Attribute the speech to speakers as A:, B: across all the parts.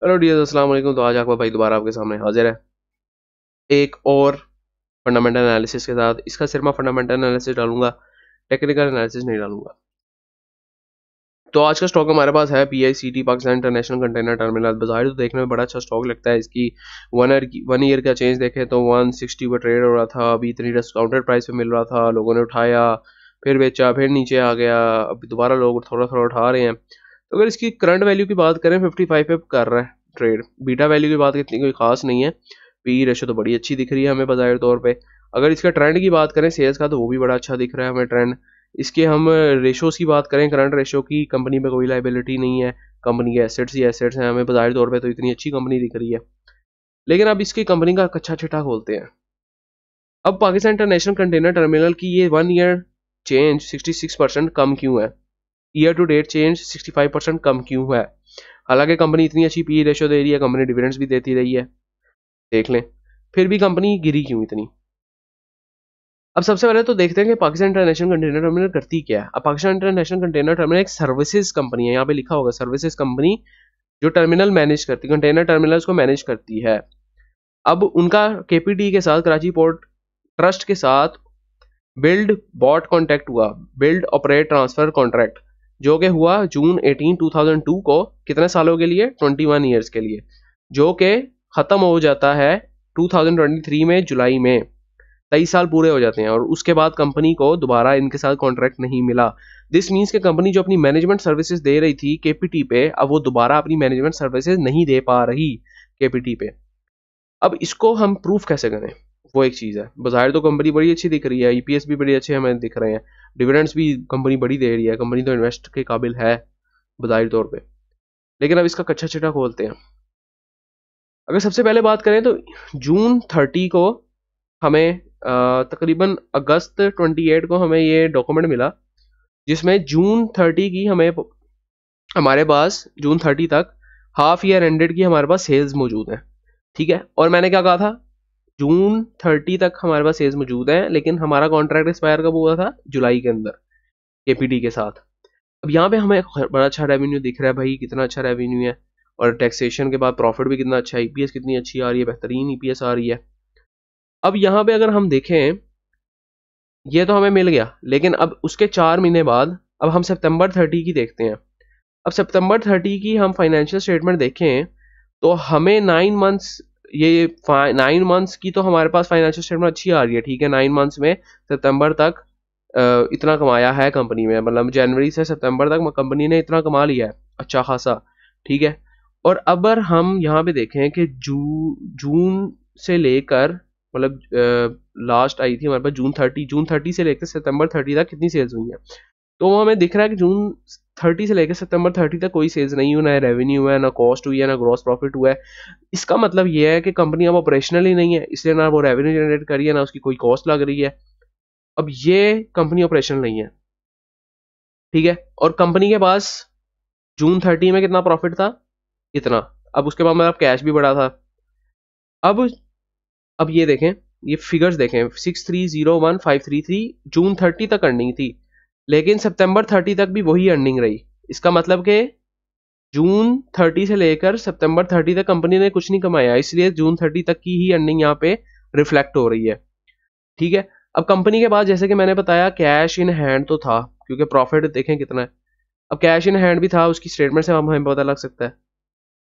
A: Hello dear, अस्सलाम वालेकुम। तो आज आपका भाई दोबारा आपके सामने हाजिर है एक और फंडामेंटल एनालिसिस के साथ। इसका सिर्फ मैं फंडामेंटल एनालिसिस डालूंगा, टेक्निकल एनालिसिस नहीं डालूंगा। तो आज का स्टॉक हमारे पास है PICT, Pakistan international container terminal. बाजार तो देखने में बड़ा अच्छा स्टॉक लगता है। इसकी वन ईयर का चेंज देखें तो 160 पर ट्रेड हो रहा था। अभी इतनी डिस्काउंटेड प्राइस पे मिल रहा था, लोगों ने उठाया, फिर बेचा, फिर नीचे आ गया, अभी दोबारा लोग थोड़ा थोड़ा उठा रहे हैं। तो अगर इसकी करंट वैल्यू की बात करें 55 पे कर रहा है ट्रेड। बीटा वैल्यू की बात इतनी कोई खास नहीं है। पी रेशो तो बड़ी अच्छी दिख रही है हमें बाजार तौर पे। अगर इसका ट्रेंड की बात करें सेल्स का, तो वो भी बड़ा अच्छा दिख रहा है हमें ट्रेंड। इसके हम रेशोज़ की बात करें, करंट रेशो की, कंपनी में कोई लाइबिलिटी नहीं है, कंपनी के एसेट्स ही एसेट्स हैं। हमें बाजार तौर पे तो इतनी अच्छी कंपनी दिख रही है। लेकिन अब इसकी कंपनी का कच्चा चिट्ठा खोलते हैं। अब पाकिस्तान इंटरनेशनल कंटेनर टर्मिनल की ये 1 ईयर चेंज 66% कम क्यों है? ईयर टू डेट चेंज 65% कम क्यों है? हालांकि कंपनी इतनी अच्छी पी रेशो दे रही है, कंपनी डिविडेंड्स भी देती रही है, देख लें, फिर भी कंपनी गिरी क्यों इतनी? अब सबसे पहले तो देखते हैं कि पाकिस्तान इंटरनेशनल कंटेनर टर्मिनल करती क्या है। अब पाकिस्तान इंटरनेशनल कंटेनर टर्मिनल एक सर्विसेज कंपनी है, यहाँ पे लिखा होगा सर्विसेज कंपनी, जो टर्मिनल मैनेज करती है, कंटेनर टर्मिनल्स को मैनेज करती है। अब उनका KPT के साथ, कराची पोर्ट ट्रस्ट के साथ बिल्ड बॉट कॉन्ट्रैक्ट हुआ, बिल्ड ऑपरेट ट्रांसफर कॉन्ट्रैक्ट, जो कि हुआ जून 18 2002 को। कितने सालों के लिए? 21 ईयर्स के लिए, जो कि खत्म हो जाता है 2023 में, जुलाई में। 23 साल पूरे हो जाते हैं और उसके बाद कंपनी को दोबारा इनके साथ कॉन्ट्रैक्ट नहीं मिला। दिस मीन्स कि कंपनी जो अपनी मैनेजमेंट सर्विसेज दे रही थी KPT पे, अब वो दोबारा अपनी मैनेजमेंट सर्विसेज नहीं दे पा रही KPT पे। अब इसको हम प्रूफ कैसे करें? वो एक चीज़ है। बाजार तो कंपनी बड़ी अच्छी दिख रही है, EPS भी बड़े अच्छे हमें दिख रहे हैं, डिविडेंड्स भी कंपनी बड़ी दे रही है, कंपनी तो इन्वेस्ट के काबिल है बाजारी तौर पे। लेकिन अब इसका कच्चा चिट्ठा खोलते हैं। अगर सबसे पहले बात करें तो जून 30 को हमें तकरीबन अगस्त 28 को हमें ये डॉक्यूमेंट मिला, जिसमें जून 30 की हमें, हमारे पास जून 30 तक हाफ ईयर एंडेड की हमारे पास सेल्स मौजूद है। ठीक है, और मैंने क्या कहा था? जून 30 तक हमारे पास सेल्स मौजूद है, लेकिन हमारा कॉन्ट्रैक्ट एक्सपायर कब हुआ था? जुलाई के अंदर, KPT के साथ। अब यहाँ पे हमें बड़ा अच्छा रेवेन्यू दिख रहा है भाई, कितना अच्छा रेवेन्यू है, और टैक्सेशन के बाद प्रॉफिट भी कितना अच्छा है, EPS कितनी अच्छी आ रही है, बेहतरीन EPS आ रही है। अब यहाँ पे अगर हम देखें, ये तो हमें मिल गया, लेकिन अब उसके 4 महीने बाद अब हम सितंबर 30 की देखते हैं। अब सितंबर 30 की हम फाइनेंशियल स्टेटमेंट देखें तो हमें 9 मंथ्स, ये 9 मंथ्स की तो हमारे पास फाइनेंशियल स्टेटमेंट अच्छी आ रही है। ठीक है, 9 मंथ्स में सितंबर तक इतना कमाया है कंपनी में, मतलब जनवरी से सितंबर तक कंपनी ने इतना कमा लिया है, अच्छा खासा। ठीक है, और अगर हम यहाँ पे देखें कि जून से लेकर, मतलब लास्ट आई थी हमारे पास जून 30 से लेकर सितंबर 30 तक कितनी सेल्स हुई है, तो वो हमें दिख रहा है कि जून 30 से लेकर सितंबर 30 तक कोई सेल्स नहीं हुई, ना रेवेन्यू है, ना कॉस्ट हुई है, ना ग्रॉस प्रॉफिट हुआ है। इसका मतलब ये है कि कंपनी अब ऑपरेशनल ही नहीं है, इसलिए ना वो रेवेन्यू जनरेट कर रही है, ना उसकी कोई कॉस्ट लग रही है। अब ये कंपनी ऑपरेशनल नहीं है। ठीक है, और कंपनी के पास जून 30 में कितना प्रॉफिट था? इतना। अब उसके बाद मतलब कैश भी बढ़ा था। अब अब ये देखें, ये फिगर्स देखें, 6301533 जून 30 तक अर्निंग थी, लेकिन सितंबर 30 तक भी वही अर्निंग रही। इसका मतलब कि जून 30 से लेकर सितंबर 30 तक कंपनी ने कुछ नहीं कमाया, इसलिए जून 30 तक की ही अर्निंग यहाँ पे रिफ्लेक्ट हो रही है। ठीक है, अब कंपनी के पास, जैसे कि मैंने बताया, कैश इन हैंड तो था, क्योंकि प्रॉफिट देखें कितना है। अब कैश इन हैंड भी था, उसकी स्टेटमेंट से हमें पता लग सकता है।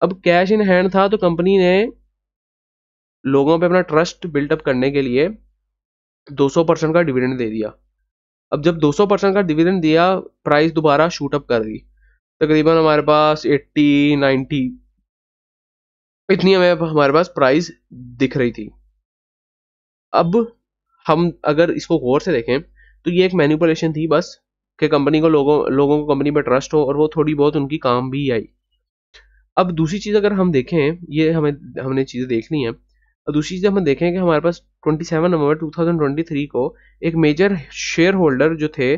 A: अब कैश इन हैंड था तो कंपनी ने लोगों पे अपना ट्रस्ट बिल्डअप करने के लिए 200% का डिविडेंड दे दिया। अब जब 200% का डिविडेंड दिया, प्राइस दोबारा शूट अप कर गई, तकरीबन हमारे पास 80-90 इतनी हमें हमारे पास प्राइस दिख रही थी। अब हम अगर इसको गौर से देखें तो ये एक मैनिपुलेशन थी बस, कि कंपनी को लोगों को कंपनी पर ट्रस्ट हो, और वो थोड़ी बहुत उनकी काम भी आई। अब दूसरी चीज़ अगर हम देखें, ये हमने चीज़ें देखनी है। अब दूसरी चीज़ हम देखें कि हमारे पास 27 नवंबर 2023 को एक मेजर शेयर होल्डर जो थे,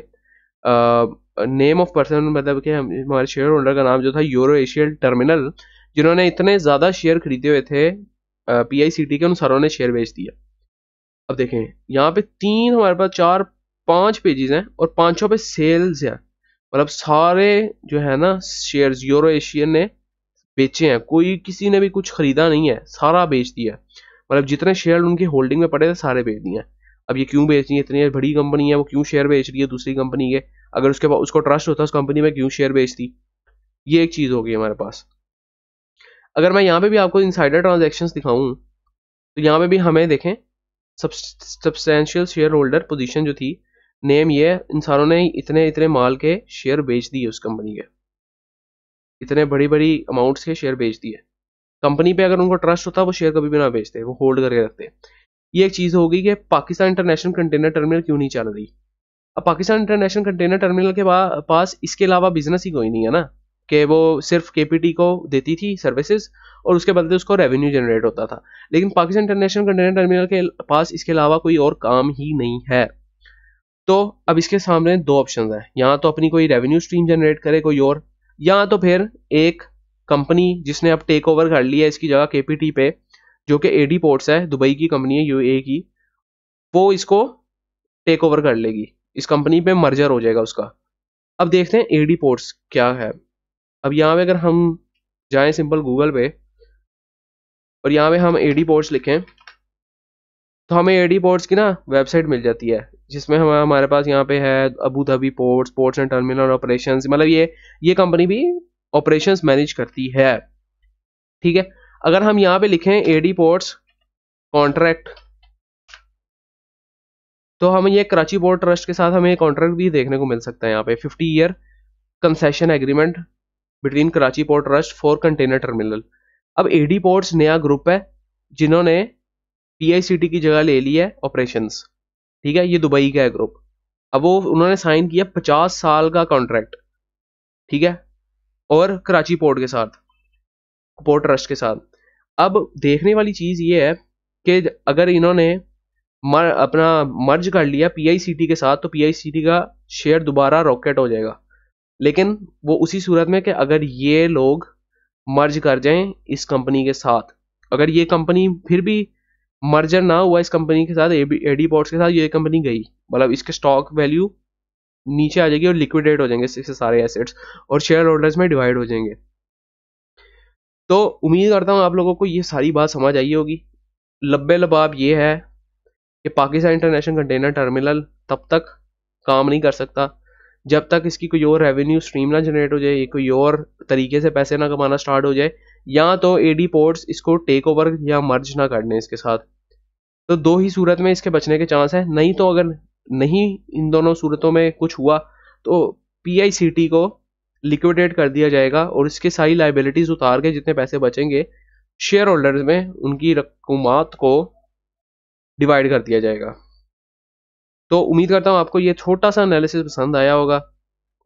A: नेम ऑफ पर्सन, मतलब कि हमारे शेयर होल्डर का नाम जो था यूरो एशियल टर्मिनल, जिन्होंने इतने ज़्यादा शेयर खरीदे हुए थे PICT के, उन सारों ने शेयर बेच दिया। अब देखें यहाँ पे हमारे पास 4-5 पेजेस हैं और पांचों पे सेल्स है, मतलब सारे जो है ना शेयर्स यूरो एशियन ने बेचे हैं, कोई किसी ने भी कुछ खरीदा नहीं है, सारा बेच दिया। मतलब जितने शेयर उनके होल्डिंग में पड़े थे सारे बेच दिए। अब ये क्यों बेच रही है, इतनी बड़ी कंपनी है, वो क्यों शेयर बेच रही है दूसरी कंपनी के? अगर उसके पास उसको ट्रस्ट होता उस कंपनी में, क्यों शेयर बेचती? ये एक चीज होगी हमारे पास। अगर मैं यहाँ पे भी आपको इनसाइडर ट्रांजैक्शंस दिखाऊं तो यहाँ पे भी हमें देखें सब्सटेंशियल शेयर होल्डर पोजीशन जो थी, नेम ये, इन सारों ने इतने इतने माल के शेयर बेच दिए उस कंपनी के, इतने बड़ी बड़ी अमाउंट्स के शेयर बेच दिए। कंपनी पे अगर उनको ट्रस्ट होता वो शेयर कभी भी ना बेचते, वो होल्ड करके रखते। ये एक चीज होगी कि पाकिस्तान इंटरनेशनल कंटेनर टर्मिनल क्यों नहीं चल रही। अब पाकिस्तान इंटरनेशनल कंटेनर टर्मिनल के पास इसके अलावा बिजनेस ही कोई नहीं है ना, कि वो सिर्फ केपीटी को देती थी सर्विसेज और उसके बदले उसको रेवेन्यू जनरेट होता था। लेकिन पाकिस्तान इंटरनेशनल कंटेनर टर्मिनल के पास इसके अलावा कोई और काम ही नहीं है। तो अब इसके सामने दो ऑप्शन है, या तो अपनी कोई रेवेन्यू स्ट्रीम जनरेट करे कोई और, या तो फिर एक कंपनी जिसने अब टेक ओवर कर लिया इसकी जगह केपीटी पे, जो कि एडी पोर्ट्स है, दुबई की कंपनी है, यूएई की, वो इसको टेक ओवर कर लेगी, इस कंपनी पे मर्जर हो जाएगा उसका। अब देखते हैं एडी पोर्ट्स क्या है। अब यहाँ पे अगर हम जाएं सिंपल गूगल पे और यहाँ पे हम एडी पोर्ट्स लिखें तो हमें एडी पोर्ट्स की ना वेबसाइट मिल जाती है, जिसमें हमारे पास यहाँ पे है Abu Dhabi ports, ports and terminal operations, मतलब ये कंपनी भी ऑपरेशंस मैनेज करती है। ठीक है, अगर हम यहाँ पे लिखें एडी पोर्ट्स कॉन्ट्रैक्ट तो हमें ये कराची पोर्ट ट्रस्ट के साथ हमें कॉन्ट्रैक्ट भी देखने को मिल सकता है। यहाँ पे 50 year concession agreement between Karachi port trust for container terminal. अब एडी पोर्ट्स नया ग्रुप है जिन्होंने पीआईसीटी की जगह ले ली है ऑपरेशंस। ठीक है, ये दुबई का है ग्रुप। अब वो उन्होंने साइन किया 50 साल का कॉन्ट्रैक्ट, ठीक है, और कराची पोर्ट के साथ, पोर्ट ट्रस्ट के साथ। अब देखने वाली चीज ये है कि अगर इन्होंने अपना मर्ज कर लिया पीआईसीटी के साथ तो पीआईसीटी का शेयर दोबारा रॉकेट हो जाएगा। लेकिन वो उसी सूरत में कि अगर ये लोग मर्ज कर जाएं इस कंपनी के साथ, अगर ये कंपनी फिर भी मर्जर ना हुआ इस कंपनी के साथ, एडी पोर्ट्स के साथ, ये कंपनी गई, मतलब इसके स्टॉक वैल्यू नीचे आ जाएगी और लिक्विडेट हो जाएंगे इससे सारे एसेट्स और शेयर होल्डर्स में डिवाइड हो जाएंगे। तो उम्मीद करता हूं आप लोगों को ये सारी बात समझ आई होगी। लब्बे लबाब ये है कि पाकिस्तान इंटरनेशनल कंटेनर टर्मिनल तब तक काम नहीं कर सकता जब तक इसकी कोई और रेवेन्यू स्ट्रीम ना जनरेट हो जाए, ये कोई और तरीके से पैसे ना कमाना स्टार्ट हो जाए, या तो एडी पोर्ट्स इसको टेक ओवर या मर्ज ना कर लें इसके साथ। तो दो ही सूरत में इसके बचने के चांस है। नहीं तो अगर नहीं इन दोनों सूरतों में कुछ हुआ तो पीआईसीटी को लिक्विडेट कर दिया जाएगा और इसके सारी लाइबिलिटीज उतार के जितने पैसे बचेंगे शेयर होल्डर्स में उनकी रकूमात को डिवाइड कर दिया जाएगा। तो उम्मीद करता हूँ आपको ये छोटा सा एनालिसिस पसंद आया होगा,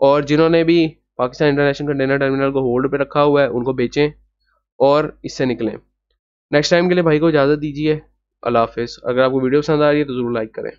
A: और जिन्होंने भी पाकिस्तान इंटरनेशनल कंटेनर टर्मिनल को होल्ड पे रखा हुआ है उनको बेचें और इससे निकलें। नेक्स्ट टाइम के लिए भाई को इजाज़त दीजिए। अल्लाह हाफिज़। अगर आपको वीडियो पसंद आ रही है तो ज़रूर लाइक करें।